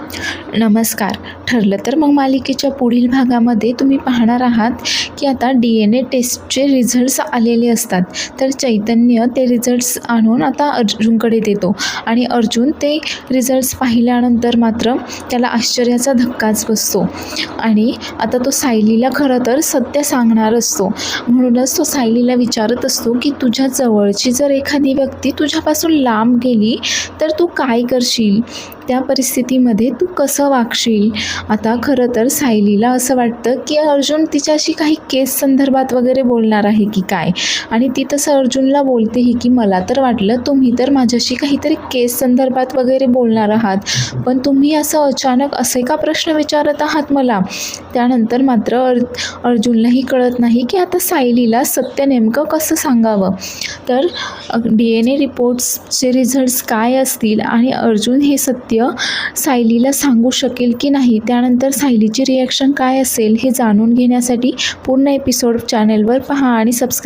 नमस्कार. ठरलं तर मग मालिकेच्या पुढील भागामध्ये तुम्ही पाहणार आहात की आता DNA टेस्टचे रिझल्ट्स आलेले असतात. तर चैतन्य ते रिझल्ट्स आणून आता अर्जुनकडे देतो आणि अर्जुन ते रिझल्ट्स पाहिल्यानंतर मात्र त्याला आश्चर्याचा धक्काच बसतो आणि आता तो सायलीला खरं तर सत्य सांगणार असतो. म्हणूनच तो सायलीला विचारत असतो की तुझ्या जवळची जर एखादी व्यक्ती तुझ्यापासून लांब गेली तर तू काय करशील? त्या परिस्थितीमध्ये तू कसं वागशील? आता खरं तर सायलीला असं वाटतं की अर्जुन तिच्याशी काही केस संदर्भात वगैरे बोलणार आहे की काय, आणि ती तसं अर्जुनला बोलतेही की मला तर वाटलं तुम्ही तर माझ्याशी काहीतरी केस संदर्भात वगैरे बोलणार आहात, पण तुम्ही असं अचानक असे का प्रश्न विचारत आहात मला? त्यानंतर मात्र अर्जुनलाही कळत नाही की आता सायलीला सत्य नेमकं कसं सांगावं. तर DNA रिपोर्ट्सचे रिझल्ट्स काय असतील आणि अर्जुन हे सत्य सायलीला सांगू शकेल की नाही, त्यानंतर सायलीची रिॲक्शन काय असेल हे जाणून घेण्यासाठी पूर्ण एपिसोड चॅनेलवर पहा आणि सबस्क्राईब